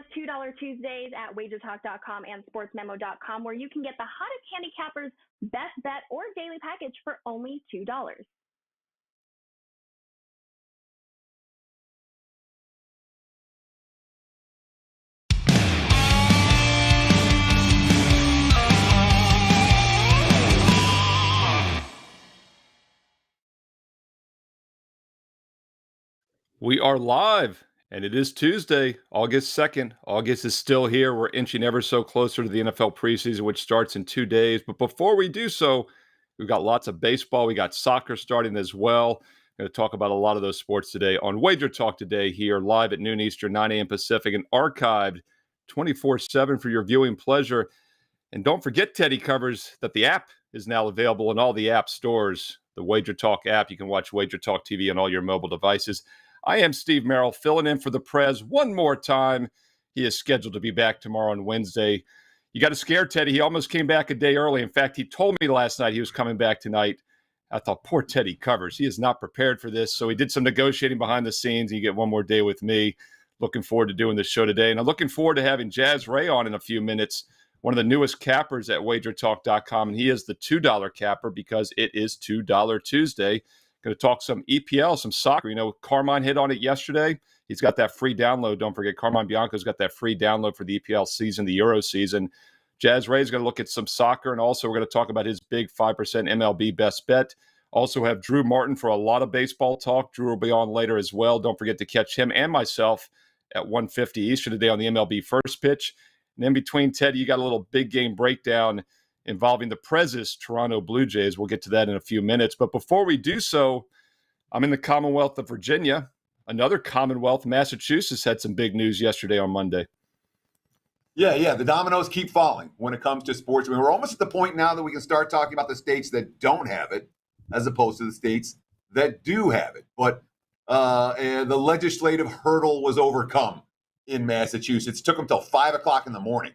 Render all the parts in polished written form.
us $2 Tuesdays at WagerTalk.com and SportsMemo.com, where you can get the hottest handicappers best bet or daily package for only $2. We are live, and it is Tuesday, August 2nd. August is still here. We're inching ever so closer to the NFL preseason, which starts in 2 days. But before we do so, we've got lots of baseball. We got soccer starting as well. Going to talk about a lot of those sports today on Wager Talk Today here, live at noon Eastern, 9 a.m. Pacific, and archived 24/7 for your viewing pleasure. And don't forget, Teddy covers, that the app is now available in all the app stores. The Wager Talk app. You can watch Wager Talk TV on all your mobile devices. I am Steve Merrill, filling in for the Prez one more time. He is scheduled to be back tomorrow on Wednesday. You got to scare Teddy. He almost came back a day early. In fact, he told me last night he was coming back tonight. I thought, poor Teddy covers. He is not prepared for this. So he did some negotiating behind the scenes. You get one more day with me. Looking forward to doing this show today. And I'm looking forward to having Jazzy Ray on in a few minutes, one of the newest cappers at WagerTalk.com. And he is the $2 capper because it is $2 Tuesday. Going to talk some EPL, some soccer. You know, Carmine hit on it yesterday. He's got that free download. Don't forget, Carmine Bianco's got that free download for the EPL season, the Euro season. Jazzy Ray is going to look at some soccer, and also we're going to talk about his big 5% MLB best bet. Also have Drew Martin for a lot of baseball talk. Drew will be on later as well. Don't forget to catch him and myself at 1:50 Eastern today on the MLB First Pitch. And in between, Teddy, you got a little big game breakdown involving the Prez's Toronto Blue Jays. We'll get to that in a few minutes. But before we do so, I'm in the Commonwealth of Virginia. Another Commonwealth, Massachusetts, had some big news yesterday on Monday. Yeah. The dominoes keep falling when it comes to sports. I mean, we're almost at the point now that we can start talking about the states that don't have it as opposed to the states that do have it. But the legislative hurdle was overcome in Massachusetts. It took them till 5 o'clock in the morning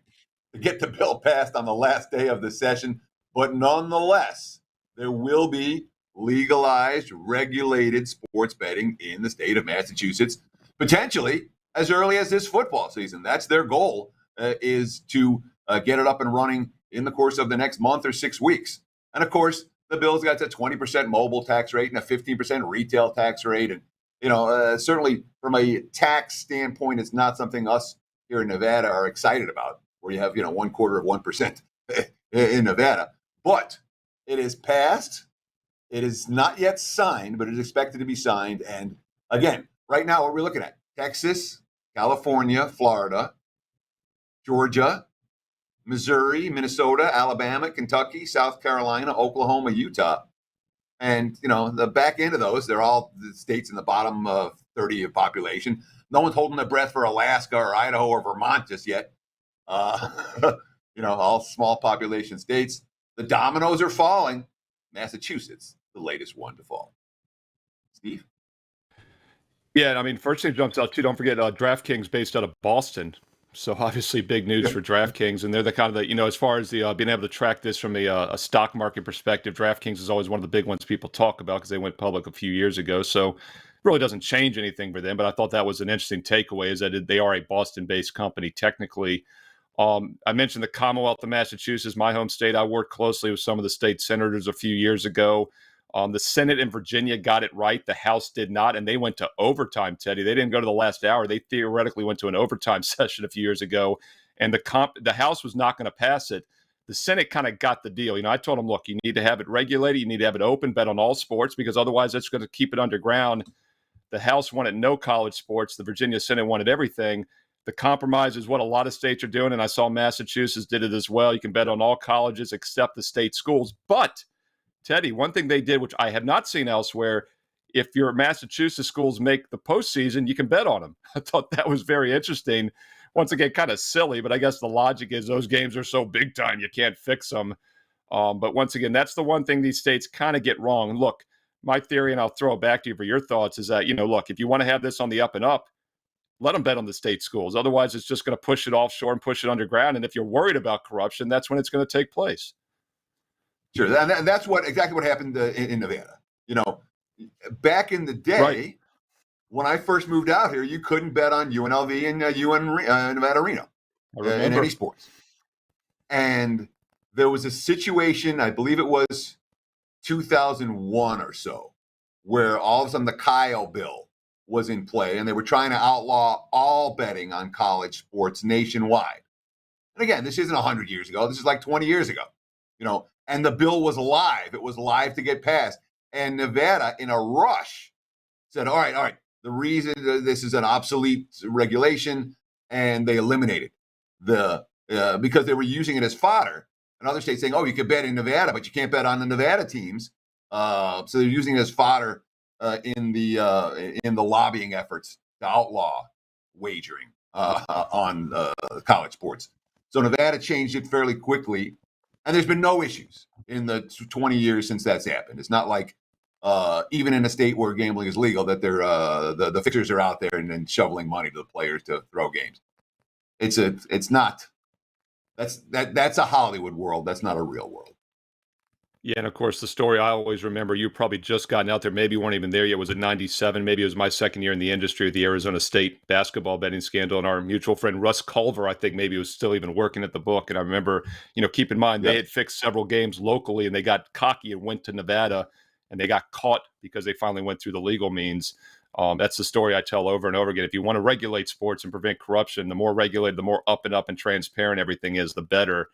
to get the bill passed on the last day of the session. But nonetheless, there will be legalized, regulated sports betting in the state of Massachusetts, potentially as early as this football season. That's their goal, is to get it up and running in the course of the next month or 6 weeks. And of course, the bill's got a 20% mobile tax rate and a 15% retail tax rate. And, certainly from a tax standpoint, it's not something us here in Nevada are excited about, where you have, 0.25% in Nevada. But it is passed. It is not yet signed, but it is expected to be signed. And again, right now, what we're looking at: Texas, California, Florida, Georgia, Missouri, Minnesota, Alabama, Kentucky, South Carolina, Oklahoma, Utah. And, the back end of those, they're all the states in the bottom 30 of population. No one's holding their breath for Alaska or Idaho or Vermont just yet. All small population states. The dominoes are falling. Massachusetts, the latest one to fall. Steve? Yeah, I mean, first thing jumps out too, don't forget DraftKings based out of Boston. So obviously big news for DraftKings. And they're the kind of as far as the being able to track this from a stock market perspective, DraftKings is always one of the big ones people talk about because they went public a few years ago. So it really doesn't change anything for them. But I thought that was an interesting takeaway, is that they are a Boston-based company technically. I mentioned the Commonwealth of Massachusetts, my home state. I worked closely with some of the state senators a few years ago. The Senate in Virginia got it right. The House did not, and they went to overtime, Teddy. They didn't go to the last hour. They theoretically went to an overtime session a few years ago, and the House was not going to pass it. The Senate kind of got the deal. I told them, look, you need to have it regulated. You need to have it open, bet on all sports, because otherwise that's going to keep it underground. The House wanted no college sports. The Virginia Senate wanted everything. The compromise is what a lot of states are doing, and I saw Massachusetts did it as well. You can bet on all colleges except the state schools. But, Teddy, one thing they did, which I have not seen elsewhere, if your Massachusetts schools make the postseason, you can bet on them. I thought that was very interesting. Once again, kind of silly, but I guess the logic is those games are so big time, you can't fix them. But once again, that's the one thing these states kind of get wrong. And look, my theory, and I'll throw it back to you for your thoughts, is that, look, if you want to have this on the up and up, let them bet on the state schools. Otherwise, it's just going to push it offshore and push it underground. And if you're worried about corruption, that's when it's going to take place. Sure. And that's exactly what happened in Nevada. Back in the day, right, when I first moved out here, you couldn't bet on UNLV and Nevada Reno in any sports. And there was a situation, I believe it was 2001 or so, where all of a sudden the Kyle bill was in play, and they were trying to outlaw all betting on college sports nationwide. And again, this isn't 100 years ago. This is like 20 years ago, and the bill was live. It was live to get passed. And Nevada, in a rush, said, all right. The reason this is an obsolete regulation, and they eliminated because they were using it as fodder. And other states saying, oh, you can bet in Nevada, but you can't bet on the Nevada teams. So they're using it as fodder in the lobbying efforts to outlaw wagering on college sports. So Nevada changed it fairly quickly, and there's been no issues in the 20 years since that's happened. It's not like even in a state where gambling is legal that they're the fixers are out there and shoveling money to the players to throw games. It's not. That's a Hollywood world. That's not a real world. Yeah, and of course, the story I always remember, you probably just gotten out there, maybe you weren't even there yet, was in 97. Maybe it was my second year in the industry with the Arizona State basketball betting scandal. And our mutual friend, Russ Culver, I think maybe was still even working at the book. And I remember, keep in mind, they had fixed several games locally, and they got cocky and went to Nevada, and they got caught because they finally went through the legal means. That's the story I tell over and over again. If you want to regulate sports and prevent corruption, the more regulated, the more up and transparent everything is, the better.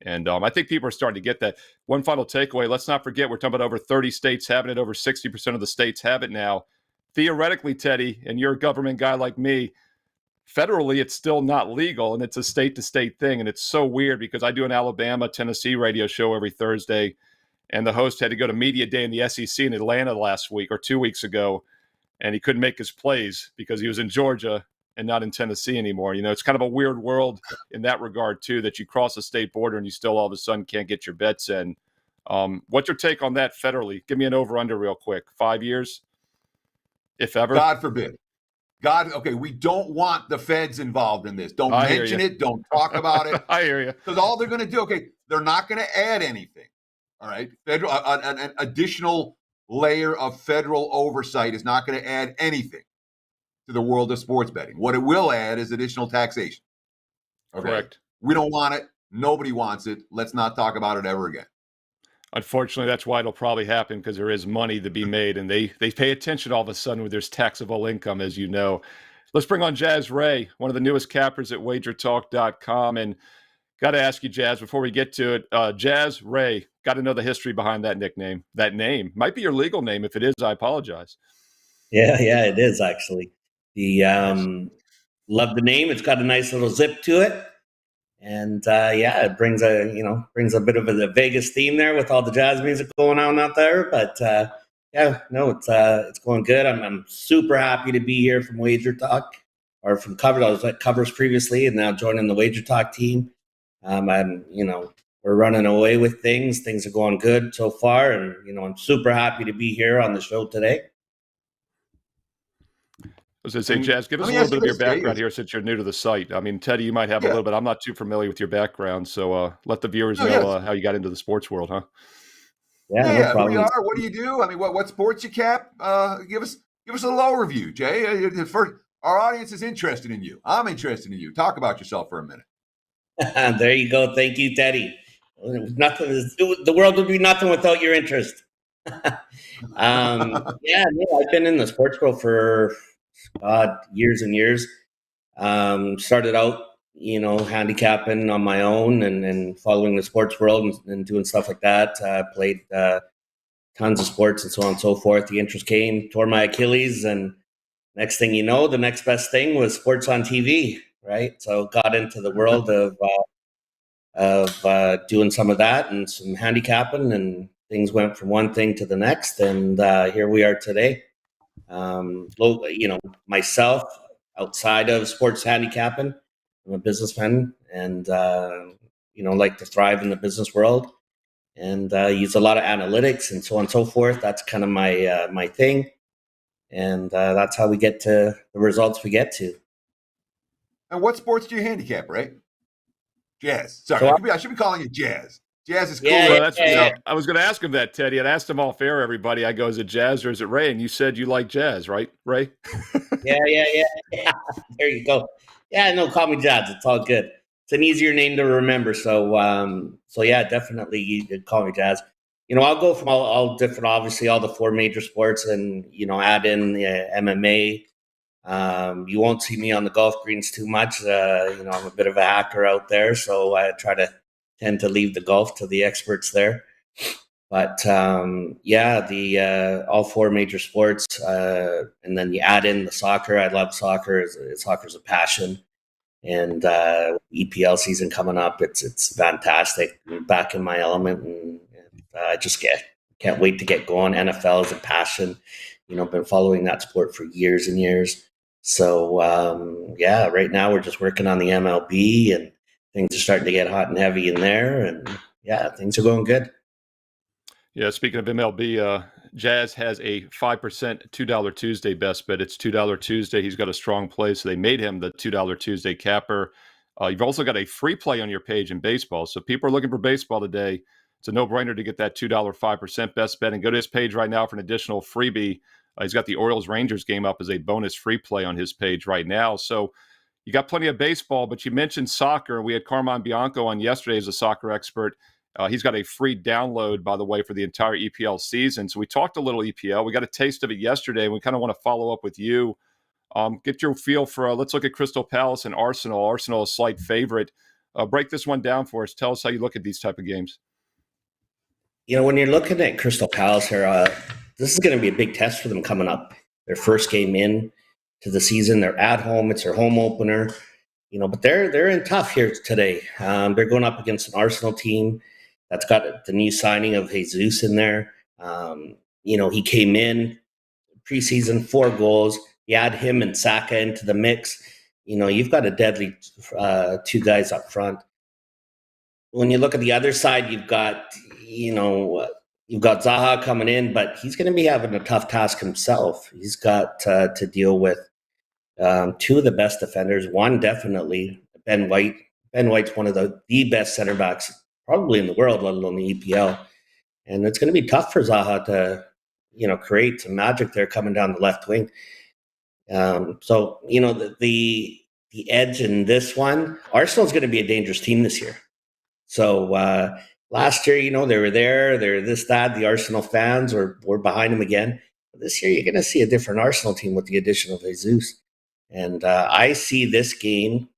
And I think people are starting to get that. One final takeaway, let's not forget, we're talking about over 30 states having it. Over 60% of the states have it now. Theoretically, Teddy, and you're a government guy like me, federally, it's still not legal, and it's a state-to-state thing. And it's so weird because I do an Alabama, Tennessee radio show every Thursday, and the host had to go to media day in the SEC in Atlanta last week or 2 weeks ago, and he couldn't make his plays because he was in Georgia and not in Tennessee anymore. It's kind of a weird world in that regard, too, that you cross a state border and you still all of a sudden can't get your bets in. What's your take on that federally? Give me an over-under real quick. 5 years, if ever? God forbid. Okay, we don't want the feds involved in this. Don't mention it. Don't talk about it. I hear you. Because all they're going to do, they're not going to add anything. All right? Federal, an additional layer of federal oversight is not going to add anything to the world of sports betting. What it will add is additional taxation. Okay? Correct. We don't want it. Nobody wants it. Let's not talk about it ever again. Unfortunately, that's why it'll probably happen, because there is money to be made, and they pay attention all of a sudden when there's taxable income, as you know. Let's bring on Jazzy Ray, one of the newest cappers at WagerTalk.com. And got to ask you, Jazz, before we get to it, Jazzy Ray, got to know the history behind that nickname. That name might be your legal name. If it is, I apologize. Yeah, it is actually. Love the name. It's got a nice little zip to it, and it brings a bit of a Vegas theme there with all the jazz music going on out there. But it's going good. I'm super happy to be here from Wager Talk, or from Covers. I was at Covers previously, and now joining the Wager Talk team. We're running away with things. Things are going good so far, and I'm super happy to be here on the show today. I was going to say, Jazz, give us a little bit of your background here since you're new to the site. I mean, Teddy, you might have a little bit. I'm not too familiar with your background, so let the viewers know how you got into the sports world, huh? Yeah, who you are, what do you do? I mean, what sports you cap? Give us a little overview, Jay. First, our audience is interested in you. I'm interested in you. Talk about yourself for a minute. There you go. Thank you, Teddy. The world would be nothing without your interest. I've been in the sports world for years and years. Started out, handicapping on my own and following the sports world and doing stuff like that. Played tons of sports and so on and so forth. The interest came, tore my Achilles, and next thing you know, the next best thing was sports on TV, right? So got into the world of doing some of that and some handicapping, and things went from one thing to the next, and here we are today. Myself, outside of sports handicapping, I'm a businessman, and like to thrive in the business world, and use a lot of analytics and so on and so forth. That's kind of my thing, and that's how we get to the results we get to. And what sports do you handicap, right? Jazz. Sorry, I should be calling you Jazz. Jazz is cool. Yeah, Well, that's yeah. I was going to ask him that, Teddy. I'd asked him off air. Everybody, I go, is it Jazz or is it Ray? And you said you like Jazz, right, Ray? Yeah. There you go. Yeah, no, call me Jazz. It's all good. It's an easier name to remember. So yeah, definitely you could call me Jazz. I'll go from all different, obviously, all the four major sports, and add in the MMA. You won't see me on the golf greens too much. I'm a bit of a hacker out there, so I tend to leave the golf to the experts there. But the all four major sports, and then you add in the soccer. I love soccer. Soccer's a passion, and EPL season coming up. It's fantastic. I'm back in my element, and I just can't wait to get going. NFL is a passion. I've been following that sport for years and years. So right now we're just working on the MLB, and things are starting to get hot and heavy in there, and things are going good. Yeah, speaking of MLB, Jazz has a 5% $2 Tuesday best bet. It's $2 Tuesday. He's got a strong play, so they made him the $2 Tuesday capper. You've also got a free play on your page in baseball. So people are looking for baseball today. It's a no-brainer to get that $2 5% best bet and go to his page right now for an additional freebie. He's got the Orioles-Rangers game up as a bonus free play on his page right now. So you got plenty of baseball, but you mentioned soccer. We had Carmine Bianco on yesterday as a soccer expert. He's got a free download, by the way, for the entire EPL season. So we talked a little EPL. We got a taste of it yesterday, and we kind of want to follow up with you. Get your feel for, let's look at Crystal Palace and Arsenal. Arsenal, a slight favorite. Break this one down for us. Tell us how you look at these type of games. When you're looking at Crystal Palace here, this is going to be a big test for them coming up. Their first game in to the season. They're at home. It's their home opener. But they're in tough here today. They're going up against an Arsenal team that's got the new signing of Jesus in there. He came in preseason, 4 goals. You add him and Saka into the mix. You've got a deadly 2 guys up front. When you look at the other side, you've got Zaha coming in, but he's going to be having a tough task himself. He's got to deal with 2 of the best defenders. One definitely, Ben White. Ben White's one of the best center backs probably in the world, let alone the EPL. And it's going to be tough for Zaha to, create some magic there coming down the left wing. The edge in this one, Arsenal's going to be a dangerous team this year. So last year, they were there. They're this, that. The Arsenal fans were behind them again. But this year, you're going to see a different Arsenal team with the addition of Jesus. And I see this game,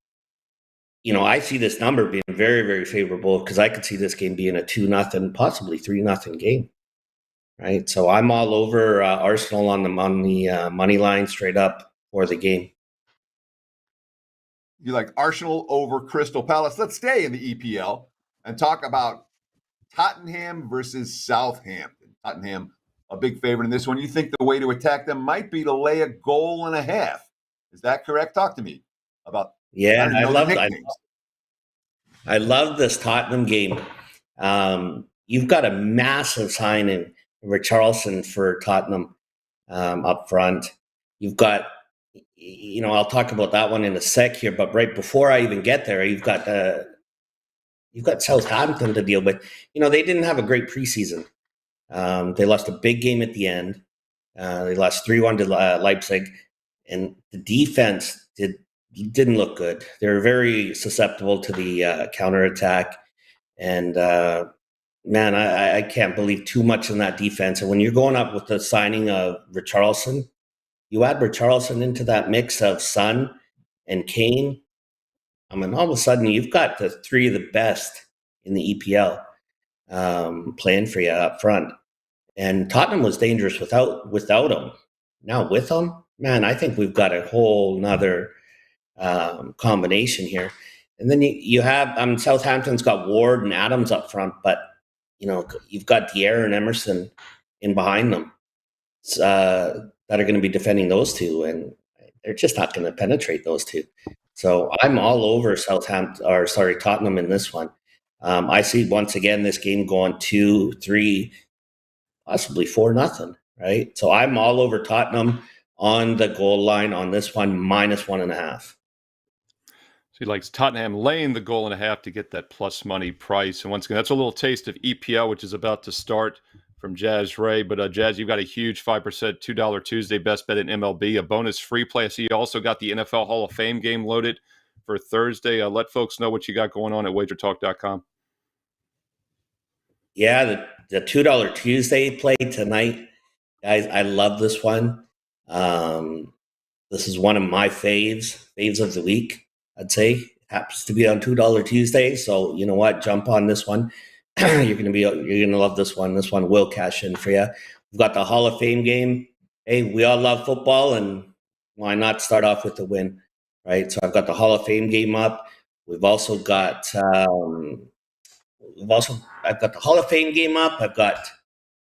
I see this number being very, very favorable because I could see this game being a 2-0, possibly 3-0 game. Right. So I'm all over Arsenal on the money line straight up for the game. You like Arsenal over Crystal Palace. Let's stay in the EPL and talk about Tottenham versus Southampton. Tottenham, a big favorite in this one. You think the way to attack them might be to lay a goal and a half. Is that correct? Talk to me about. Yeah, I love this Tottenham game. You've got a massive signing, Richarlison for Tottenham up front. You've got, I'll talk about that one in a sec here, but right before I even get there, you've got Southampton to deal with. They didn't have a great preseason. They lost a big game at the end. They lost 3-1 to Leipzig, and the defense didn't look good. They were very susceptible to the counterattack, and I can't believe too much in that defense. And when you're going up with the signing of Richarlison, you add Richarlison into that mix of Son and Kane. I mean, all of a sudden you've got the 3 of the best in the EPL playing for you up front. And Tottenham was dangerous without him. Now with him, man, I think we've got a whole nother combination here. And then you have Southampton's got Ward and Adams up front, but you've got Dier and Emerson in behind them that are going to be defending those 2, and they're just not going to penetrate those 2. So I'm all over Tottenham in this one. I see once again this game going 2-3, possibly 4-0. Right, so I'm all over Tottenham on the goal line on this one, -1.5. So he likes Tottenham laying the goal and a half to get that plus money price. And once again, that's a little taste of EPL, which is about to start from Jazzy Ray. But Jazz, you've got a huge 5% $2 Tuesday best bet in MLB, a bonus free play. So you also got the NFL Hall of Fame game loaded for Thursday. Let folks know what you got going on at WagerTalk.com. Yeah, the $2 Tuesday play tonight, guys. I love this one. This is one of my faves of the week. I'd say it happens to be on $2 Tuesday, so you know what? Jump on this one. You're gonna love this one. This one will cash in for you. We've got the Hall of Fame game. Hey, we all love football, and why not start off with the win, right? So I've got the Hall of Fame game up. We've also got I've got the Hall of Fame game up. I've got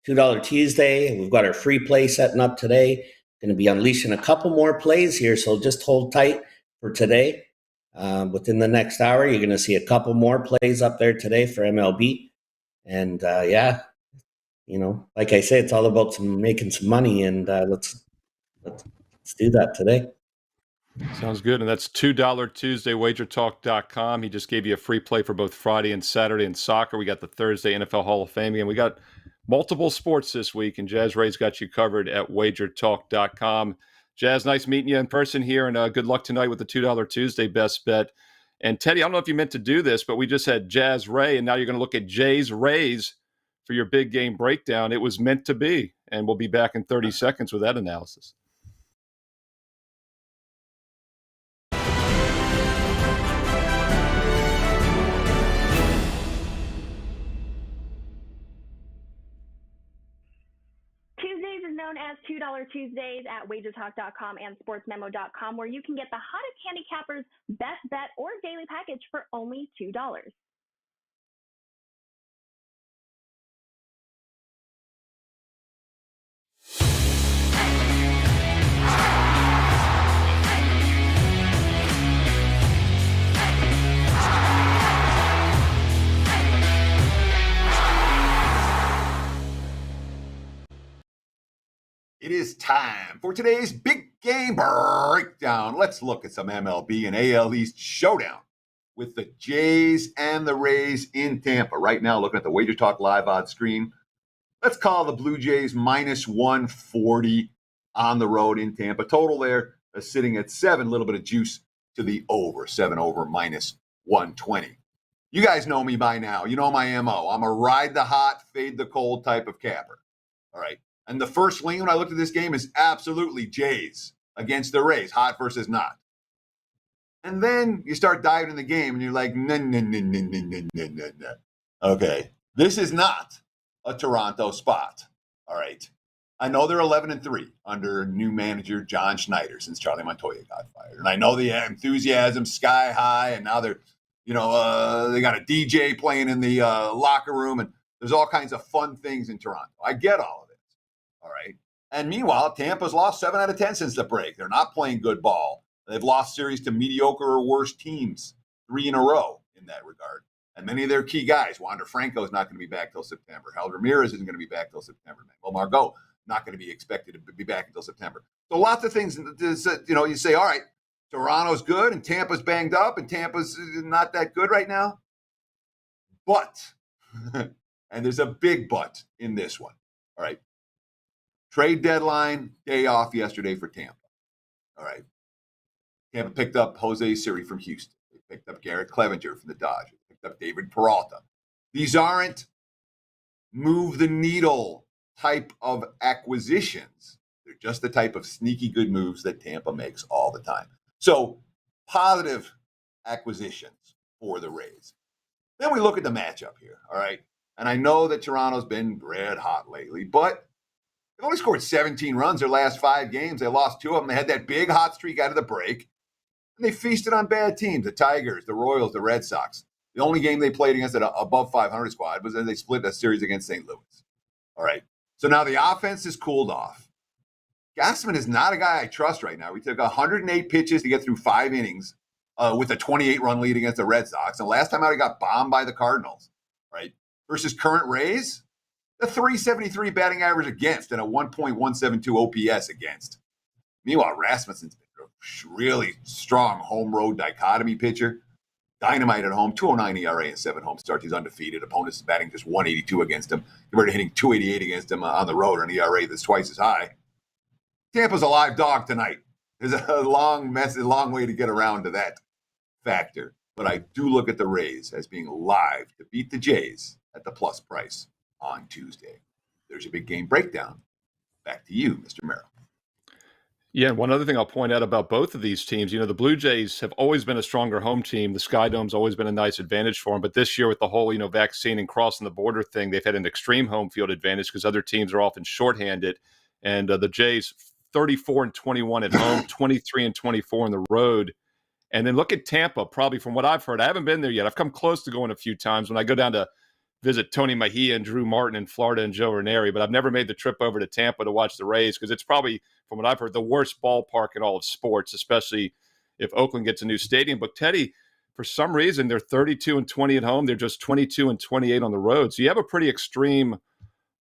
$2 Tuesday. We've got our free play setting up today. Going to be unleashing a couple more plays here, so just hold tight for today. Within the next hour, you're going to see a couple more plays up there today for MLB. And like I say, it's all about making some money, and let's do that today. Sounds good. And that's $2 Tuesday, WagerTalk.com. He just gave you a free play for both Friday and Saturday in soccer. We got the Thursday NFL Hall of Fame game. We got multiple sports this week, and Jazzy Ray's got you covered at WagerTalk.com. Jazz, nice meeting you in person here, and good luck tonight with the $2 Tuesday best bet. And Teddy, I don't know if you meant to do this, but we just had Jazzy Ray, and now you're going to look at Jay's Rays for your big game breakdown. It was meant to be, and we'll be back in 30 seconds with that analysis. Known as $2 Tuesdays at WagerTalk.com and SportsMemo.com, where you can get the hottest handicappers best bet or daily package for only $2. It is time for today's big game breakdown. Let's look at some MLB and AL East showdown with the Jays and the Rays in Tampa. Right now, looking at the Wager Talk live odds screen, let's call the Blue Jays minus 140 on the road in Tampa. Total there is sitting at 7, a little bit of juice to the over, 7 over minus 120. You guys know me by now. You know my MO. I'm a ride the hot, fade the cold type of capper. All right. And the first lean when I looked at this game is absolutely Jays against the Rays, hot versus not. And then you start diving in the game and you're like, no. Okay, this is not a Toronto spot. All right. I know they're 11-3 under new manager John Schneider since Charlie Montoya got fired. And I know the enthusiasm sky high, and now they're, they got a DJ playing in the locker room, and there's all kinds of fun things in Toronto. I get all of it. All right. And meanwhile, Tampa's lost 7 out of 10 since the break. They're not playing good ball. They've lost series to mediocre or worse teams 3 in a row in that regard. And many of their key guys, Wander Franco is not going to be back till September. Hal Ramirez isn't going to be back till September. Well, Margot not going to be expected to be back until September. So lots of things, you say, all right, Toronto's good and Tampa's banged up and Tampa's not that good right now. But, and there's a big but in this one. All right. Trade deadline, day off yesterday for Tampa. All right. Tampa picked up Jose Siri from Houston. They picked up Garrett Clevenger from the Dodgers. They picked up David Peralta. These aren't move the needle type of acquisitions. They're just the type of sneaky good moves that Tampa makes all the time. So positive acquisitions for the Rays. Then we look at the matchup here. All right. And I know that Toronto's been red hot lately, but they've only scored 17 runs their last 5 games. They lost 2 of them. They had that big hot streak out of the break. And they feasted on bad teams, the Tigers, the Royals, the Red Sox. The only game they played against an above 500 squad was when they split a series against St. Louis. All right. So now the offense is cooled off. Gassman is not a guy I trust right now. We took 108 pitches to get through 5 innings with a 28-run lead against the Red Sox. And last time out, he got bombed by the Cardinals. Right. Versus current Rays. A 373 batting average against and a 1.172 OPS against. Meanwhile, Rasmussen's been a really strong home road dichotomy pitcher. dynamite at home, 209 ERA and 7 home starts. He's undefeated. Opponents batting just 182 against him. Compared to hitting 288 against him on the road, or an ERA that's twice as high. Tampa's a live dog tonight. There's a long way to get around to that factor. But I do look at the Rays as being live to beat the Jays at the plus price on Tuesday. There's a big game breakdown. Back to you, Mr. Merrill. Yeah, and one other thing I'll point out about both of these teams, the Blue Jays have always been a stronger home team. The Sky Dome's always been a nice advantage for them. But this year with the whole, vaccine and crossing the border thing, they've had an extreme home field advantage because other teams are often shorthanded. And the Jays, 34-21 at home, 23-24 on the road. And then look at Tampa, probably from what I've heard. I haven't been there yet. I've come close to going a few times when I go down to visit Tony Mejia and Drew Martin in Florida and Joe Ranieri, but I've never made the trip over to Tampa to watch the Rays because it's probably, from what I've heard, the worst ballpark in all of sports, especially if Oakland gets a new stadium. But Teddy, for some reason, they're 32-20 at home. They're just 22-28 on the road. So you have a pretty extreme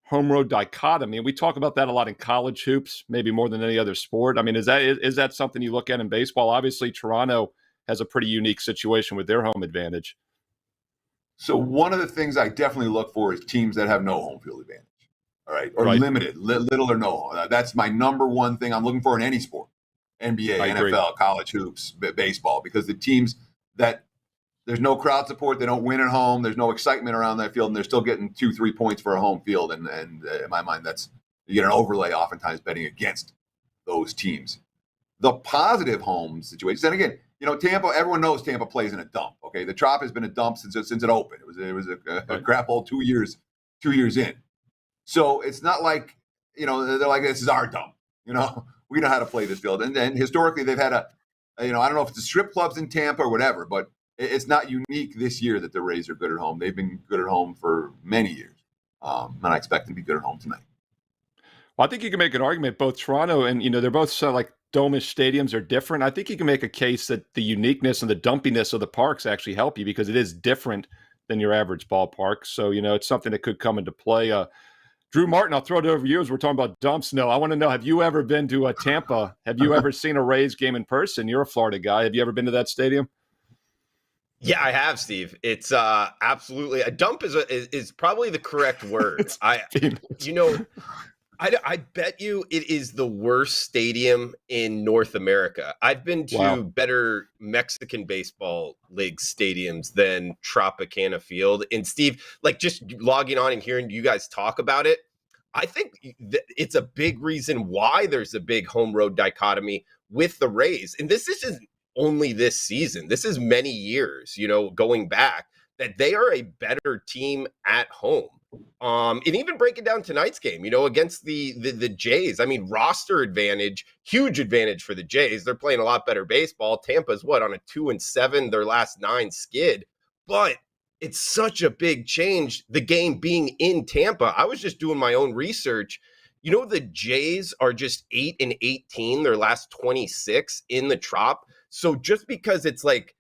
home road dichotomy. And we talk about that a lot in college hoops, maybe more than any other sport. I mean, is that something you look at in baseball? Obviously, Toronto has a pretty unique situation with their home advantage. So one of the things I definitely look for is teams that have no home field advantage, all right, or limited, little or no. That's my number one thing I'm looking for in any sport, NBA, NFL, college hoops, baseball, because the teams that there's no crowd support, they don't win at home, there's no excitement around that field, and they're still getting 2-3 points for a home field. And in my mind, you get an overlay oftentimes betting against those teams. The positive home situations, and again, Tampa, everyone knows Tampa plays in a dump. Okay, the Trop has been a dump since it opened. It was a crap hole 2 years in. So it's not like they're like, this is our dump. We know how to play this field. And then historically they've had I don't know if it's the strip clubs in Tampa or whatever, but it's not unique this year that the Rays are good at home. They've been good at home for many years, and I expect them to be good at home tonight. Well, I think you can make an argument. Both Toronto and they're both so like dome-ish stadiums are different. I think you can make a case that the uniqueness and the dumpiness of the parks actually help you because it is different than your average ballpark. So, it's something that could come into play. Drew Martin, I'll throw it over to you as we're talking about dumps. No, I want to know, have you ever been to Tampa? Have you ever seen a Rays game in person? You're a Florida guy. Have you ever been to that stadium? Yeah, I have, Steve. It's absolutely a dump is probably the correct word. I bet you it is the worst stadium in North America. I've been to better Mexican baseball league stadiums than Tropicana Field. And Steve, like just logging on and hearing you guys talk about it, I think it's a big reason why there's a big home road dichotomy with the Rays. And this isn't only this season. This is many years, going back, that they are a better team at home. And even breaking down tonight's game, against the Jays, I mean, roster advantage, huge advantage for the Jays. They're playing a lot better baseball. Tampa's on a 2-7, their last 9 skid, but it's such a big change. The game being in Tampa. I was just doing my own research. The Jays are just 8-18, their last 26 in the Trop. So just because it's like,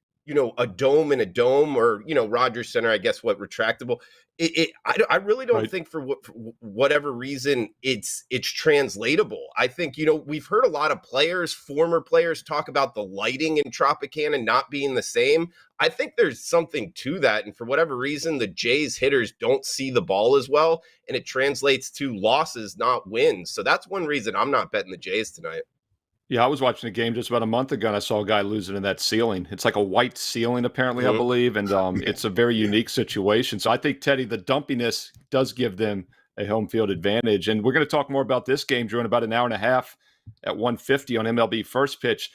a dome in a dome or, Rogers Center, I guess retractable. I really don't think for whatever reason it's translatable. I think, we've heard a lot of former players talk about the lighting in Tropicana not being the same. I think there's something to that. And for whatever reason, the Jays hitters don't see the ball as well. And it translates to losses, not wins. So that's one reason I'm not betting the Jays tonight. Yeah, I was watching a game just about a month ago, and I saw a guy losing in that ceiling. It's like a white ceiling, apparently, I believe, and it's a very unique situation. So I think, Teddy, the dumpiness does give them a home field advantage. And we're going to talk more about this game, Drew, in about an hour and a half at 1:50 on MLB First Pitch.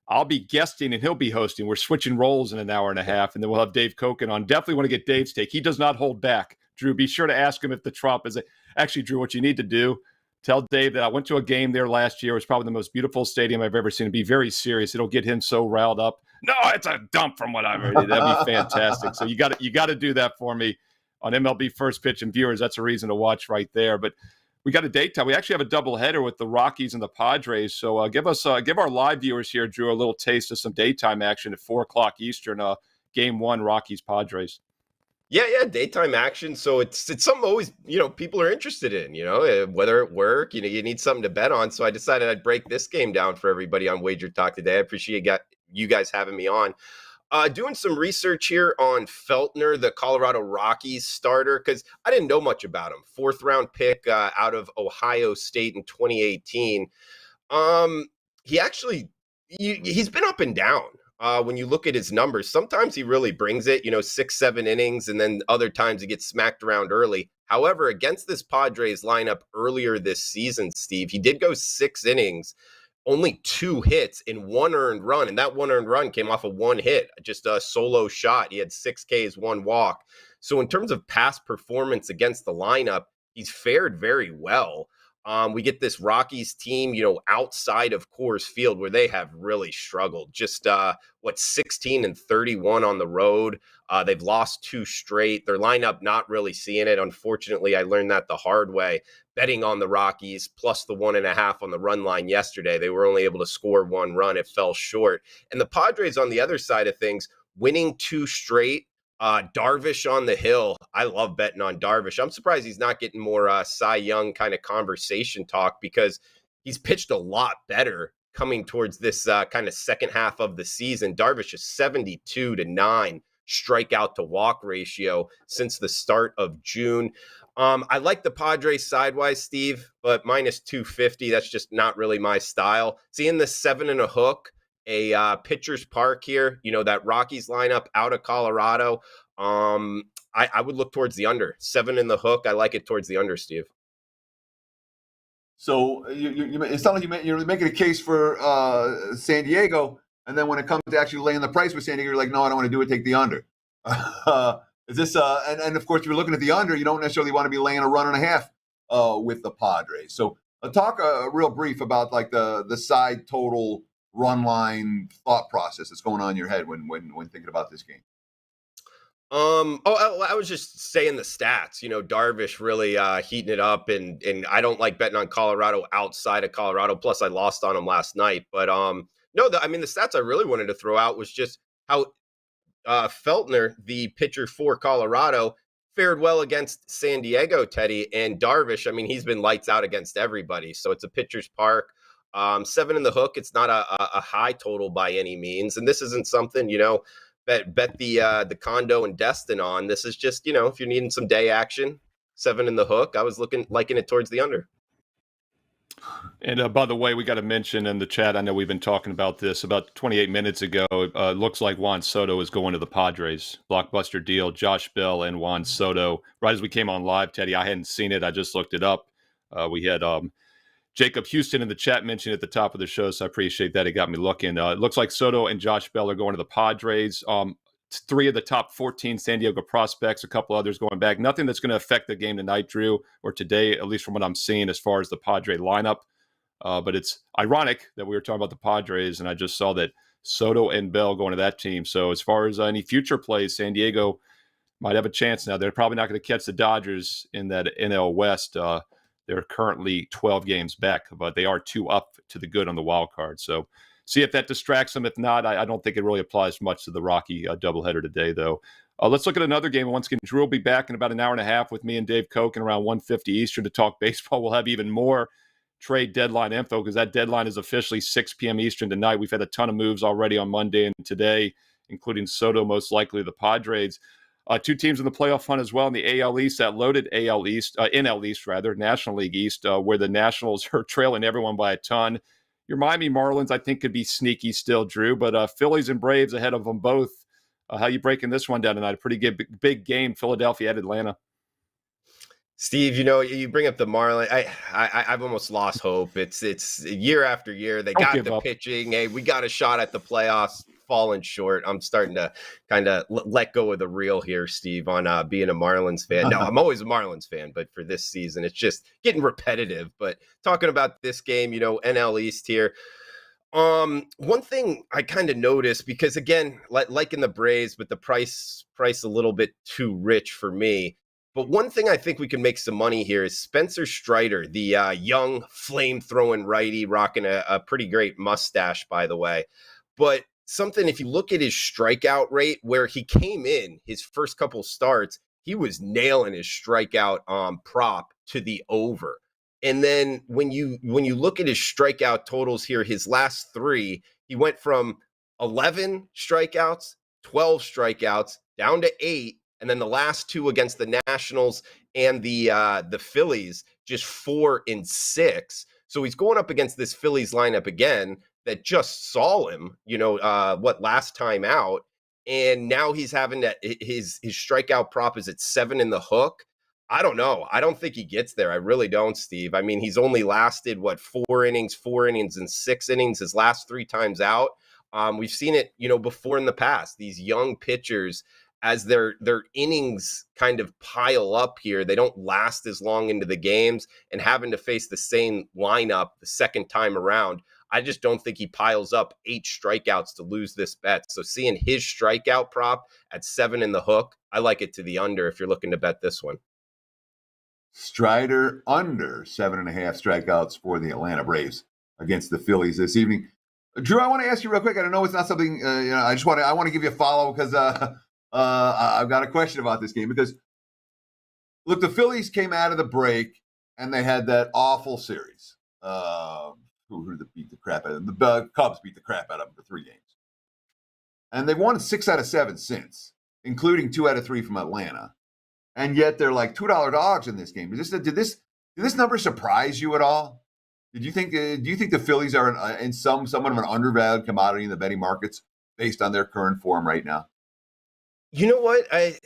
I'll be guesting, and he'll be hosting. We're switching roles in an hour and a half, and then we'll have Dave Koken on. Definitely want to get Dave's take. He does not hold back. Drew, be sure to ask him if the Trop is actually, Drew, what you need to do, tell Dave that I went to a game there last year. It was probably the most beautiful stadium I've ever seen. Be very serious. It'll get him so riled up. No, it's a dump from what I've heard. That'd be fantastic. So you got to do that for me on MLB First Pitch, and viewers, that's a reason to watch right there. But we got a date time. We actually have a doubleheader with the Rockies and the Padres. So give our live viewers here, Drew, a little taste of some daytime action at 4:00 Eastern. Game 1, Rockies Padres. Yeah, daytime action. So it's something always, people are interested in, whether at work, you need something to bet on. So I decided I'd break this game down for everybody on WagerTalk Today. I appreciate you guys having me on. doing some research here on Feltner, the Colorado Rockies starter, because I didn't know much about him. 4th-round pick out of Ohio State in 2018. He actually, he's been up and down. When you look at his numbers, sometimes he really brings it, 6-7 innings, and then other times he gets smacked around early. However, against this Padres lineup earlier this season, Steve, he did go 6 innings, only 2 hits and 1 earned run. And that 1 earned run came off of 1 hit, just a solo shot. He had 6 Ks, 1 walk. So in terms of past performance against the lineup, he's fared very well. We get this Rockies team, outside of Coors Field, where they have really struggled. Just 16-31 on the road. They've lost 2 straight. Their lineup not really seeing it. Unfortunately, I learned that the hard way. Betting on the Rockies plus the 1.5 on the run line yesterday. They were only able to score 1 run. It fell short. And the Padres on the other side of things, winning 2 straight. Darvish on the hill. I love betting on Darvish. I'm surprised he's not getting more Cy Young kind of conversation talk, because he's pitched a lot better coming towards this kind of second half of the season. Darvish is 72-9 strikeout to walk ratio since the start of June. I like the Padres sidewise, Steve, but minus 250, that's just not really my style. Seeing the 7 and a hook, a pitcher's park here, that Rockies lineup out of Colorado. I would look towards the under. 7 in the hook. I like it towards the under, Steve. So it sounds like you're making a case for San Diego, and then when it comes to actually laying the price with San Diego, you're like, no, I don't want to do it. Take the under. Is this and of course, if you're looking at the under, you don't necessarily want to be laying a 1.5 with the Padres. So talk real brief about like the side total run line thought process that's going on in your head when thinking about this game. I was just saying the stats, Darvish really heating it up, and I don't like betting on Colorado outside of Colorado. Plus I lost on him last night, but the stats I really wanted to throw out was just how Feltner, the pitcher for Colorado, fared well against San Diego, Teddy, and Darvish. He's been lights out against everybody. So it's a pitcher's park. 7 in the hook. It's not a high total by any means. And this isn't something, bet the condo and Destin on. This is just, if you're needing some day action, 7 in the hook. I was liking it towards the under. And by the way, we got to mention in the chat, I know we've been talking about this about 28 minutes ago. Looks like Juan Soto is going to the Padres. Blockbuster deal, Josh Bell and Juan Soto. Right as we came on live, Teddy, I hadn't seen it. I just looked it up. We had Jacob Houston in the chat mentioned at the top of the show, so I appreciate that. It got me looking. It looks like Soto and Josh Bell are going to the Padres. 3 of the top 14 San Diego prospects, a couple others going back. Nothing that's going to affect the game tonight, Drew, or today, at least from what I'm seeing as far as the Padre lineup. But it's ironic that we were talking about the Padres, and I just saw that Soto and Bell going to that team. So as far as any future plays, San Diego might have a chance now. They're probably not going to catch the Dodgers in that NL West. They're currently 12 games back, but they are 2 up to the good on the wild card. So see if that distracts them. If not, I don't think it really applies much to the Rocky doubleheader today, though. Let's look at another game. Once again, Drew will be back in about an hour and a half with me and Dave Koch and around 1:50 Eastern to talk baseball. We'll have even more trade deadline info because that deadline is officially 6 p.m. Eastern tonight. We've had a ton of moves already on Monday and today, including Soto, most likely the Padres. 2 teams in the playoff hunt as well in the AL East, that loaded AL East, NL East rather, National League East, where the Nationals are trailing everyone by a ton. Your Miami Marlins, I think, could be sneaky still, Drew, but Phillies and Braves ahead of them both. How you breaking this one down tonight? A pretty good, big game, Philadelphia at Atlanta. Steve, you bring up the Marlins. I've almost lost hope. It's year after year. They got the pitching. Hey, we got a shot at the playoffs. Falling short. I'm starting to kind of let go of the reel here, Steve, on being a Marlins fan. No, I'm always a Marlins fan, but for this season, it's just getting repetitive. But talking about this game, NL East here. One thing I kind of noticed, because again, like in the Braves, but the price a little bit too rich for me. But one thing I think we can make some money here is Spencer Strider, the young flame-throwing righty, rocking a pretty great mustache, by the way. But something, if you look at his strikeout rate, where he came in his first couple starts, he was nailing his strikeout prop to the over. And then when you look at his strikeout totals here, his last 3, he went from 11 strikeouts 12 strikeouts, down to 8, and then the last 2 against the Nationals and the Phillies, just 4 and 6. So he's going up against this Phillies lineup again that just saw him, last time out. And now he's having that his strikeout prop is at 7 in the hook. I don't know. I don't think he gets there. I really don't, Steve. I mean, he's only lasted 4 innings, and 6 innings his last 3 times out. We've seen it, before in the past. These young pitchers, as their innings kind of pile up here, they don't last as long into the games, and having to face the same lineup the second time around, I just don't think he piles up 8 strikeouts to lose this bet. So seeing his strikeout prop at 7 in the hook, I like it to the under if you're looking to bet this one. Strider under 7.5 strikeouts for the Atlanta Braves against the Phillies this evening. Drew, I want to ask you real quick. I know it's not something, I want to give you a follow because I've got a question about this game because, look, the Phillies came out of the break and they had that awful series. Who beat the crap out of them? The Cubs beat the crap out of them for 3 games. And they've won 6 out of 7 since, including 2 out of 3 from Atlanta. And yet they're like $2 dogs in this game. Did this number surprise you at all? Do you think the Phillies are in somewhat of an undervalued commodity in the betting markets based on their current form right now? You know what? A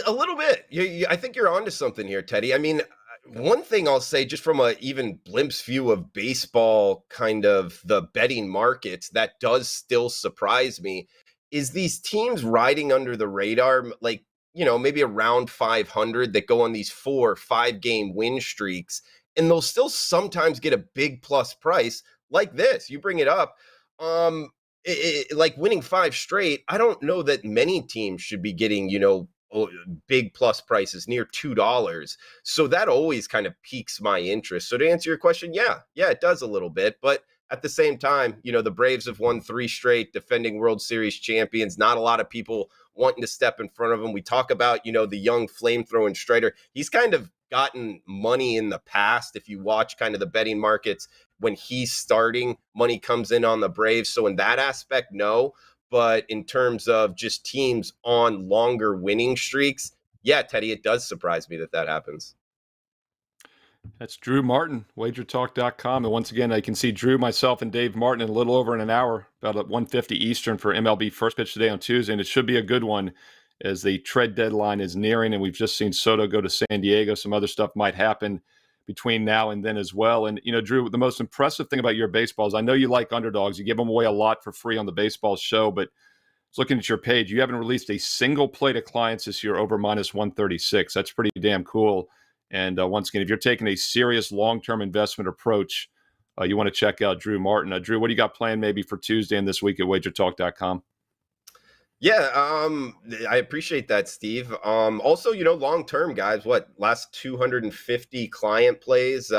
little bit. I think you're onto something here, Teddy. I mean, one thing I'll say, just from a even glimpse view of baseball, kind of the betting markets, that does still surprise me, is these teams riding under the radar, like, maybe around 500 that go on these 4 or 5 game win streaks, and they'll still sometimes get a big plus price like this. You bring it up. Like winning 5 straight, I don't know that many teams should be getting, big plus prices near $2. So that always kind of piques my interest. So to answer your question, yeah, it does a little bit. But at the same time, the Braves have won 3 straight, defending World Series champions. Not a lot of people wanting to step in front of them. We talk about, the young flamethrowing Strider. He's kind of gotten money in the past. If you watch kind of the betting markets, when he's starting, money comes in on the Braves. So in that aspect, no. But in terms of just teams on longer winning streaks, yeah, Teddy, it does surprise me that happens. That's Drew Martin, WagerTalk.com. And once again, I can see Drew, myself, and Dave Martin in a little over an hour, about at 1:50 Eastern for MLB First Pitch today on Tuesday. And it should be a good one as the trade deadline is nearing. And we've just seen Soto go to San Diego. Some other stuff might happen between now and then as well. And, Drew, the most impressive thing about your baseball is I know you like underdogs. You give them away a lot for free on the baseball show, but looking at your page, you haven't released a single play to clients this year over minus 136. That's pretty damn cool. And once again, if you're taking a serious long-term investment approach, you want to check out Drew Martin. Drew, what do you got planned maybe for Tuesday and this week at WagerTalk.com? Yeah, I appreciate that, Steve. Also, long-term, guys, last 250 client plays,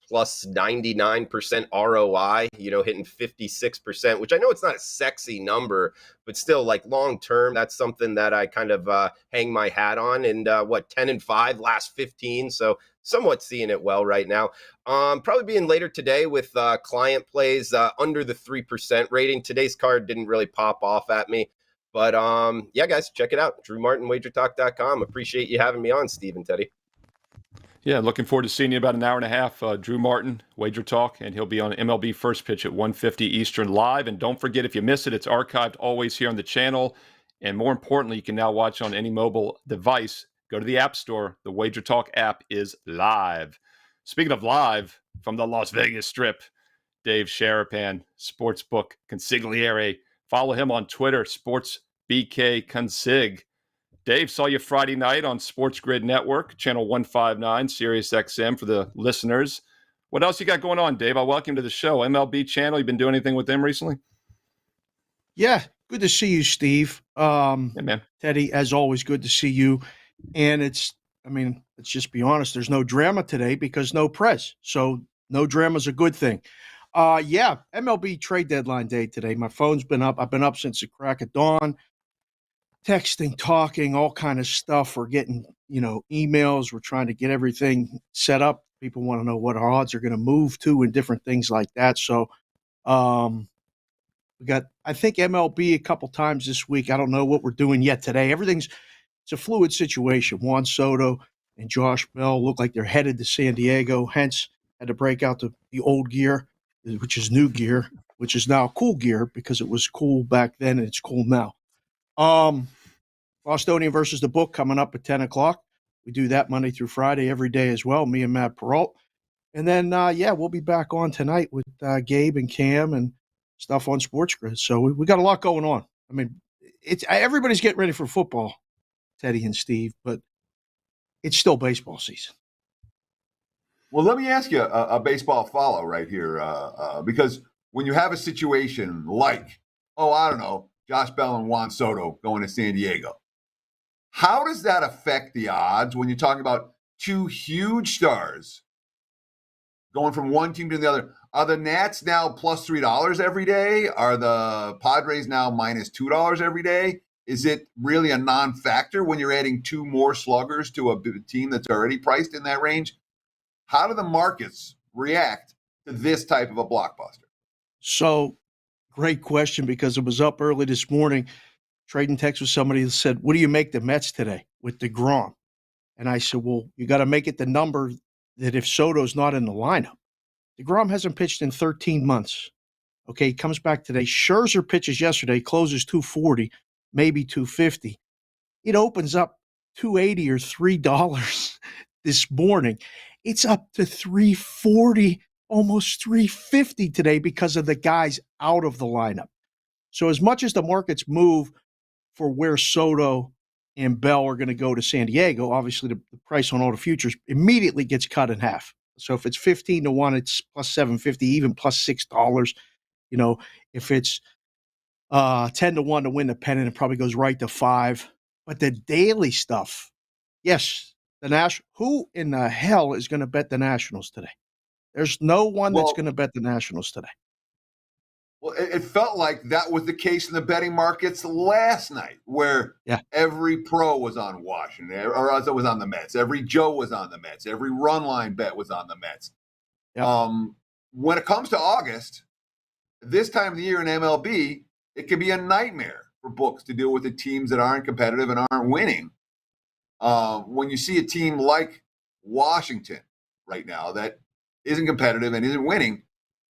plus 99% ROI, hitting 56%, which I know it's not a sexy number, but still, like, long-term, that's something that I kind of hang my hat on. And 10-5 last 15, so somewhat seeing it well right now. Probably being later today with client plays under the 3% rating. Today's card didn't really pop off at me. But yeah, guys, check it out. Drew Martin, WagerTalk.com. Appreciate you having me on, Steve and Teddy. Yeah, looking forward to seeing you about an hour and a half. Drew Martin, Wager Talk, and he'll be on MLB First Pitch at 1:50 Eastern live. And don't forget, if you miss it, it's archived always here on the channel. And more importantly, you can now watch on any mobile device. Go to the App Store. The Wager Talk app is live. Speaking of live, from the Las Vegas Strip, Dave Sharapan, Sportsbook Consigliere. Follow him on Twitter, SportsBKConsig. Dave, saw you Friday night on Sports Grid Network, channel 159, Sirius XM for the listeners. What else you got going on, Dave? I welcome you to the show. MLB channel, you been doing anything with them recently? Yeah, good to see you, Steve. Yeah, man. Teddy, as always, good to see you. And let's just be honest, there's no drama today because no Prez. So no drama is a good thing. Yeah, MLB trade deadline day today. My phone's been up. I've been up since the crack of dawn, texting, talking, all kind of stuff. We're getting, emails. We're trying to get everything set up. People want to know what our odds are going to move to and different things like that. So the We got, I think, MLB a couple times this week. I don't know what we're doing yet today. It's a fluid situation. Juan Soto and Josh Bell look like they're headed to San Diego, hence had to break out the old gear, which is new gear, which is now cool gear because it was cool back then and it's cool now. Bostonian versus the Book coming up at 10 o'clock. We do that Monday through Friday every day as well, me and Matt Peralt. And then, we'll be back on tonight with Gabe and Cam and stuff on Sports Grid. So we got a lot going on. I mean, everybody's getting ready for football, Teddy and Steve, but it's still baseball season. Well, let me ask you a baseball follow right here, because when you have a situation like, I don't know, Josh Bell and Juan Soto going to San Diego, how does that affect the odds when you're talking about two huge stars going from one team to the other? Are the Nats now plus $3 every day? Are the Padres now minus $2 every day? Is it really a non-factor when you're adding two more sluggers to a team that's already priced in that range? How do the markets react to this type of a blockbuster? So, great question, because it was up early this morning, trading text with somebody that said, what do you make the Mets today with DeGrom? And I said, well, you got to make it the number that if Soto's not in the lineup. DeGrom hasn't pitched in 13 months. Okay, he comes back today. Scherzer pitches yesterday, closes 240, maybe 250. It opens up 280 or $3 this morning. It's up to 340, almost 350 today because of the guys out of the lineup. So as much as the markets move for where Soto and Bell are going to go to San Diego, obviously the price on all the futures immediately gets cut in half. So if it's 15 to 1, it's plus 750, even plus $6. You know, if it's 10 to 1 to win the pennant, it probably goes right to 5. But the daily stuff, yes, who in the hell is going to bet the Nationals today? There's no one that's going to bet the Nationals today. Well, it felt like that was the case in the betting markets last night, where every pro was on Washington, or else it was on the Mets. Every Joe was on the Mets. Every run line bet was on the Mets. Yep. When it comes to August, this time of the year in MLB, it can be a nightmare for books to deal with the teams that aren't competitive and aren't winning. When you see a team like Washington right now that isn't competitive and isn't winning,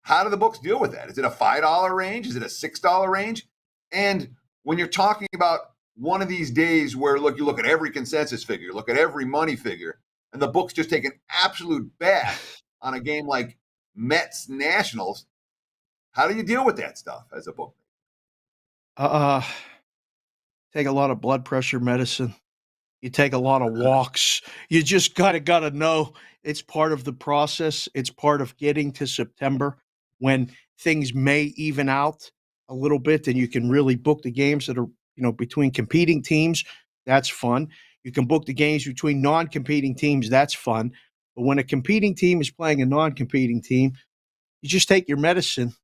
how do the books deal with that? Is it a $5 range? Is it a $6 range? And when you're talking about one of these days where, you look at every consensus figure, look at every money figure, and the books just take an absolute bath on a game like Mets Nationals, how do you deal with that stuff as a bookmaker? Take a lot of blood pressure medicine. You take a lot of walks. You just gotta know it's part of the process. It's part of getting to September when things may even out a little bit, and you can really book the games that are, between competing teams. That's fun. You can book the games between non-competing teams. That's fun. But when a competing team is playing a non-competing team, you just take your medicine,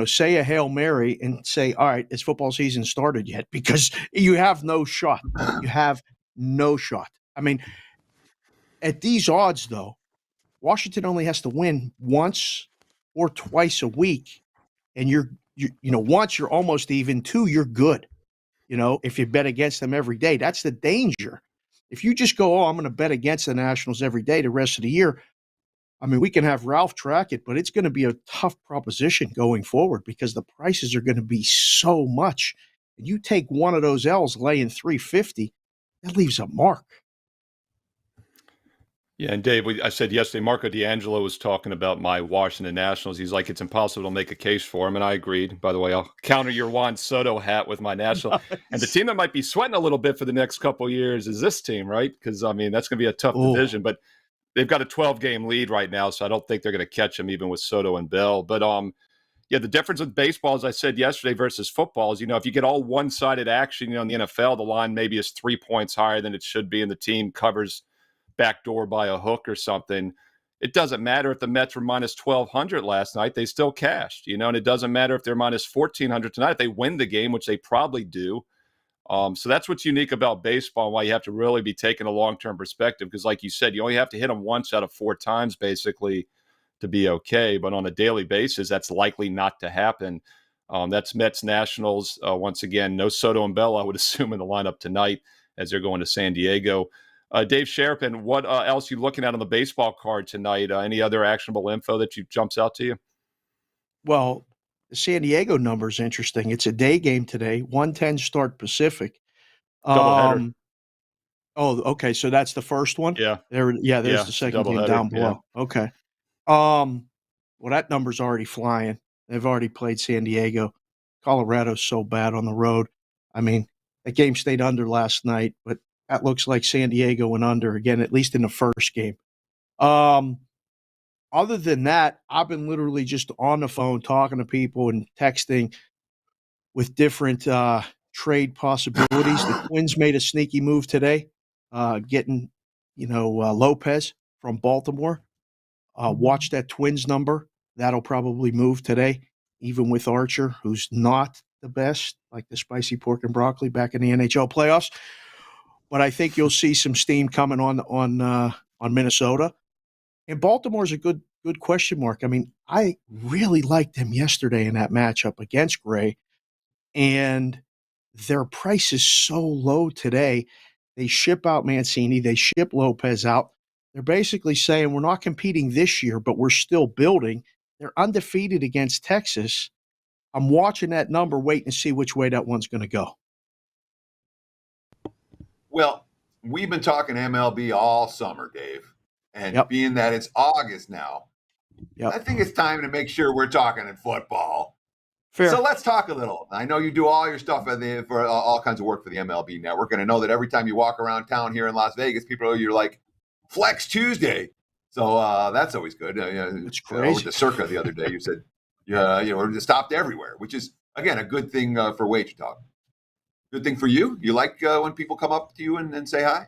say a Hail Mary and say, all right, is football season started yet? Because you have no shot. You have no shot. I mean, at these odds, though, Washington only has to win once or twice a week, and once you're almost even, 2 you're good. If you bet against them every day, that's the danger. If you just go, I'm going to bet against the Nationals every day the rest of the year, I mean, we can have Ralph track it, but it's going to be a tough proposition going forward because the prices are going to be so much. And you take one of those L's laying 350, that leaves a mark. Yeah, and Dave, I said yesterday, Marco D'Angelo was talking about my Washington Nationals. He's like, it's impossible to make a case for him, and I agreed. By the way, I'll counter your Juan Soto hat with my National. Nice. And the team that might be sweating a little bit for the next couple of years is this team, right? Because, I mean, that's going to be a tough division. But they've got a 12-game lead right now, so I don't think they're going to catch them even with Soto and Bell. But, the difference with baseball, as I said yesterday, versus football is, if you get all one-sided action, in the NFL, the line maybe is 3 points higher than it should be, and the team covers backdoor by a hook or something. It doesn't matter if the Mets were minus 1,200 last night. They still cashed, and it doesn't matter if they're minus 1,400 tonight. If they win the game, which they probably do. So that's what's unique about baseball and why you have to really be taking a long-term perspective because, like you said, you only have to hit them once out of 4 times, basically, to be okay. But on a daily basis, that's likely not to happen. That's Mets Nationals. Once again, no Soto and Bell, I would assume, in the lineup tonight as they're going to San Diego. Dave Sharapan, what else are you looking at on the baseball card tonight? Any other actionable info that jumps out to you? Well, the San Diego number is interesting. It's a day game today, 1:10 start Pacific. Doubleheader. Oh, okay. So that's the first one? Yeah. There's the second game down below. Yeah. Okay. Well, that number's already flying. They've already played San Diego. Colorado's so bad on the road. I mean, that game stayed under last night, but that looks like San Diego went under again, at least in the first game. Other than that, I've been literally just on the phone talking to people and texting with different trade possibilities. The Twins made a sneaky move today, getting Lopez from Baltimore. Watch that Twins number. That'll probably move today, even with Archer, who's not the best, like the spicy pork and broccoli back in the NHL playoffs. But I think you'll see some steam coming on Minnesota. And Baltimore's a good question mark. I mean, I really liked them yesterday in that matchup against Gray, and their price is so low today. They ship out Mancini. They ship Lopez out. They're basically saying we're not competing this year, but we're still building. They're undefeated against Texas. I'm watching that number, waiting to see which way that one's going to go. Well, we've been talking MLB all summer, Dave. And being that it's August now, I think it's time to make sure we're talking in football. Fair. So let's talk a little. I know you do all your stuff for all kinds of work for the MLB Network, and I know that every time you walk around town here in Las Vegas, you're like, Flex Tuesday. So that's always good. It's crazy. With the Circa the other day, you said, it stopped everywhere, which is, again, a good thing for WagerTalk. Good thing for you? You like when people come up to you and say hi?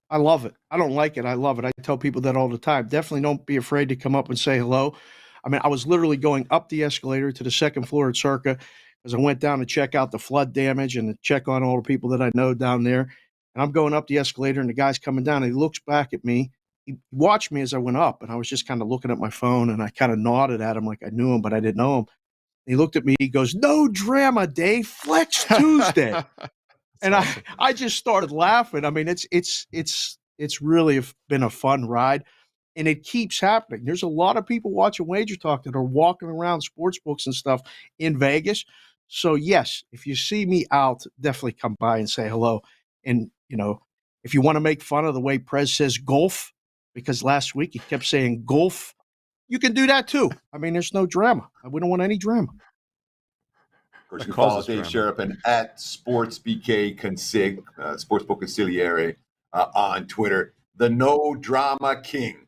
I love it. I don't like it. I love it. I tell people that all the time. Definitely don't be afraid to come up and say hello. I mean, I was literally going up the escalator to the second floor at Circa as I went down to check out the flood damage and to check on all the people that I know down there. And I'm going up the escalator, and the guy's coming down, and he looks back at me. He watched me as I went up, and I was just kind of looking at my phone, and I kind of nodded at him like I knew him, but I didn't know him. He looked at me. He goes, "No drama, Dave. Flex Tuesday." And awesome. I just started laughing. I mean, it's really been a fun ride, and it keeps happening. There's a lot of people watching Wager Talk that are walking around sports books and stuff in Vegas. So, yes, if you see me out, definitely come by and say hello. And, if you want to make fun of the way Prez says golf, because last week he kept saying golf, you can do that too. I mean, there's no drama. We don't want any drama. Of course, you can follow Dave Sharapan at SportsBK Consig, Sportsbook Consigliere on Twitter, the No Drama King.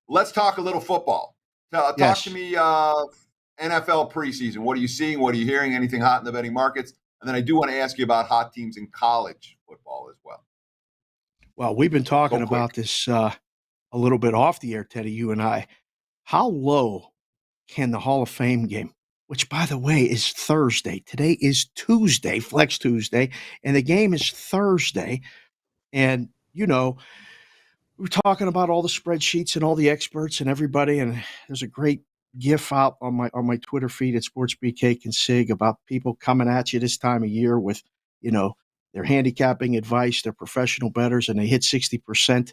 Let's talk a little football. Talk to me NFL preseason. What are you seeing? What are you hearing? Anything hot in the betting markets? And then I do want to ask you about hot teams in college football as well. Well, we've been talking about this a little bit off the air, Teddy, you and I. How low can the Hall of Fame game, which, by the way, is Thursday. Today is Tuesday, Flex Tuesday, and the game is Thursday. And, we're talking about all the spreadsheets and all the experts and everybody, and there's a great GIF out on my Twitter feed at SportsBK Consig about people coming at you this time of year with, their handicapping advice, they're professional bettors, and they hit 60%.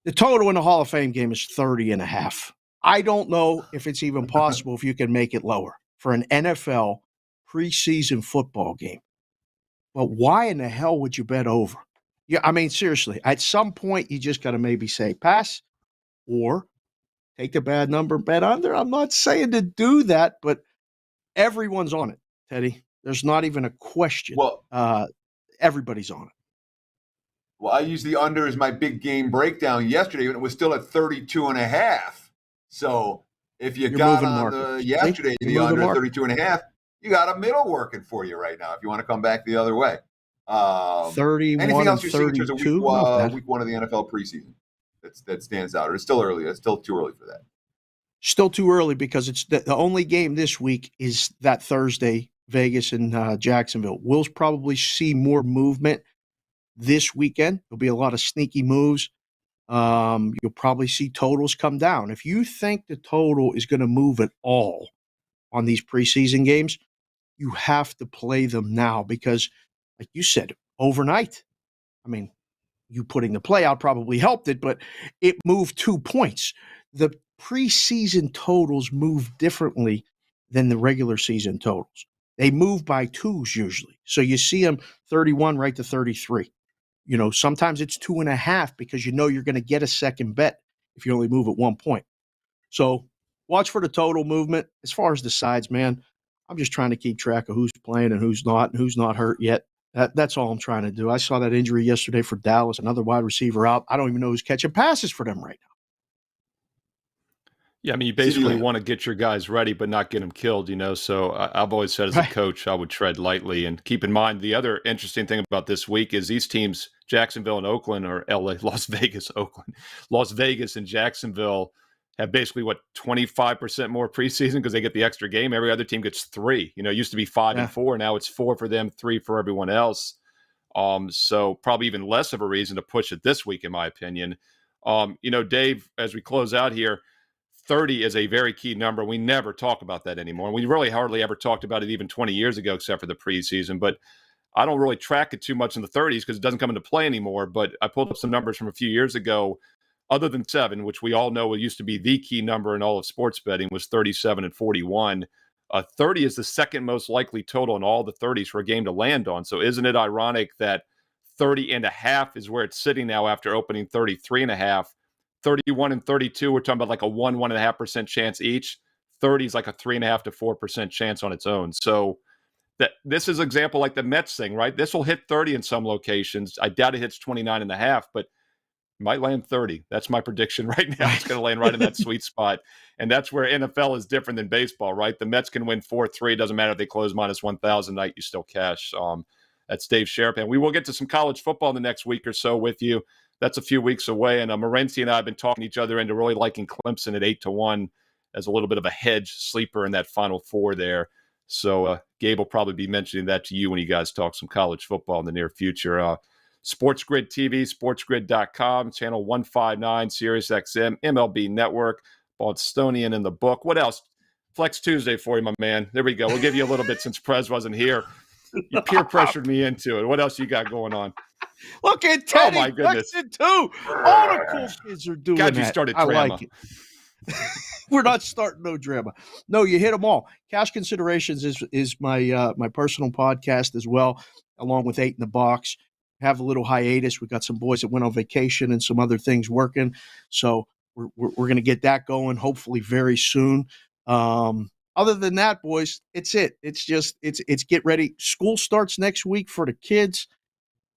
The total in the Hall of Fame game is 30.5. I don't know if it's even possible if you can make it lower for an NFL preseason football game. But why in the hell would you bet over? Yeah, I mean, seriously, at some point you just got to maybe say pass or take the bad number and bet under. I'm not saying to do that, but everyone's on it, Teddy. There's not even a question. Well, everybody's on it. Well, I used the under as my big game breakdown yesterday, and it was still at 32.5. So if you got on yesterday the under 32.5, you got a middle working for you right now if you want to come back the other way. 31 anything else you're seeing in terms of week one of the NFL preseason that stands out? Or it's still early? It's still too early for that. Still too early because it's the only game this week is that Thursday, Vegas and Jacksonville. We'll probably see more movement this weekend. There'll be a lot of sneaky moves. You'll probably see totals come down. If you think the total is going to move at all, on these preseason games, you have to play them now because, like you said, overnight, I mean, you putting the play out probably helped it, but it moved 2 points. The preseason totals move differently than the regular season totals. They move by twos usually. So you see them 31 right to 33. Sometimes it's 2.5 because you're going to get a second bet if you only move at 1 point. So watch for the total movement. As far as the sides, man, I'm just trying to keep track of who's playing and who's not hurt yet. That's all I'm trying to do. I saw that injury yesterday for Dallas, another wide receiver out. I don't even know who's catching passes for them right now. Yeah, I mean, you basically want to get your guys ready, but not get them killed, So I've always said as a coach, I would tread lightly. And keep in mind, the other interesting thing about this week is these teams, Jacksonville and Oakland, or Las Vegas and Jacksonville, have basically, 25% more preseason because they get the extra game. Every other team gets 3. It used to be 5 and 4. Now it's 4 for them, 3 for everyone else. So probably even less of a reason to push it this week, in my opinion. Dave, as we close out here, 30 is a very key number. We never talk about that anymore. We really hardly ever talked about it even 20 years ago, except for the preseason. But I don't really track it too much in the 30s because it doesn't come into play anymore. But I pulled up some numbers from a few years ago. Other than 7, which we all know used to be the key number in all of sports betting, was 37 and 41. 30 is the second most likely total in all the 30s for a game to land on. So isn't it ironic that 30.5 is where it's sitting now after opening 33.5? 31 and 32, we're talking about like a 1.5% chance each. 30 is like a 3.5 to 4% chance on its own. So this is an example like the Mets thing, right? This will hit 30 in some locations. I doubt it hits 29.5, but might land 30. That's my prediction right now. It's going to land right in that sweet spot. And that's where NFL is different than baseball, right? The Mets can win 4-3. It doesn't matter if they close minus 1,000 night, you still cash. That's Dave Sharapan. We will get to some college football in the next week or so with you. That's a few weeks away. And Morency and I have been talking each other into really liking Clemson at 8-1 as a little bit of a hedge sleeper in that Final Four there. So Gabe will probably be mentioning that to you when you guys talk some college football in the near future. Sports Grid TV, sportsgrid.com, channel 159, Sirius XM, MLB Network, Bostonian in the book. What else? Flex Tuesday for you, my man. There we go. We'll give you a little bit since Prez wasn't here. You peer pressured me into it. What else you got going on? Look at Teddy. Oh, my goodness. Too. All the cool kids are doing God, that. you started drama. I like it. We're not starting no drama. No, you hit them all. Cash Considerations is my my personal podcast as well, along with 8 in the Box. Have a little hiatus. We got some boys that went on vacation and some other things working. So we're going to get that going hopefully very soon. Other than that, boys, it's it. It's get ready. School starts next week for the kids.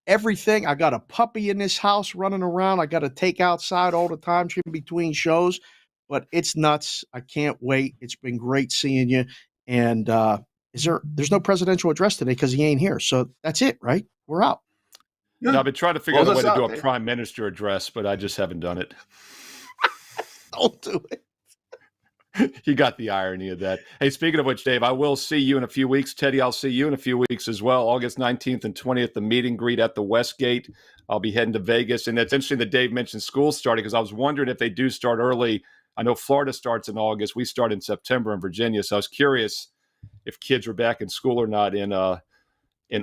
Everything. I got a puppy in this house running around. I got to take outside all the time in between shows, but it's nuts. I can't wait. It's been great seeing you. And there's no presidential address today because he ain't here. So that's it, right? We're out. Yeah. No, I've been trying to figure out a way to do a prime minister address, but I just haven't done it. Don't do it. You got the irony of that. Hey, speaking of which, Dave, I will see you in a few weeks. Teddy, I'll see you in a few weeks as well. August 19th and 20th, the meet and greet at the Westgate. I'll be heading to Vegas. And it's interesting that Dave mentioned school starting because I was wondering if they do start early. I know Florida starts in August. We start in September in Virginia. So I was curious if kids were back in school or not in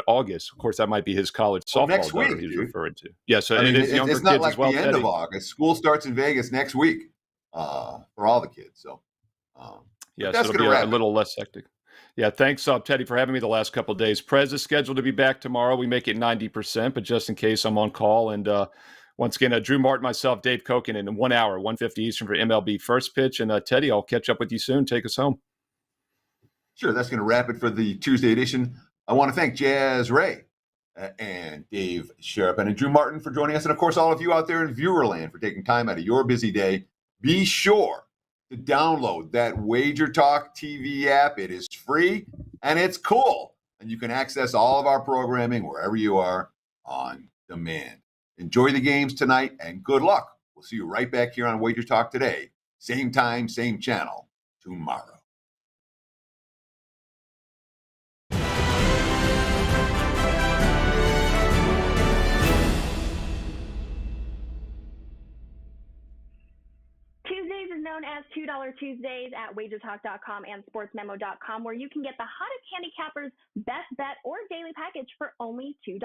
August. Of course, that might be his college softball next week, he's referring to. Yeah, so I mean, it is younger it's not kids like as well, the end Teddy. of August. School starts in Vegas next week for all the kids. So, yeah, so it'll be a little less hectic. Yeah, thanks, Teddy, for having me the last couple of days. Prez is scheduled to be back tomorrow. We make it 90%, but just in case I'm on call. And once again, Drew Martin, myself, Dave Koken in 1 hour, 1:50 Eastern for MLB First Pitch. And Teddy, I'll catch up with you soon. Take us home. Sure, that's going to wrap it for the Tuesday edition. I want to thank Jazzy Ray and Dave Sharapan and Drew Martin for joining us. And, of course, all of you out there in Viewerland for taking time out of your busy day. Be sure to download that WagerTalk TV app. It is free and it's cool. And you can access all of our programming wherever you are on demand. Enjoy the games tonight and good luck. We'll see you right back here on WagerTalk Today. Same time, same channel tomorrow. Tuesdays is known known as $2 Tuesdays at WagerTalk.com and SportsMemo.com, where you can get the hottest handicappers best bet or daily package for only $2.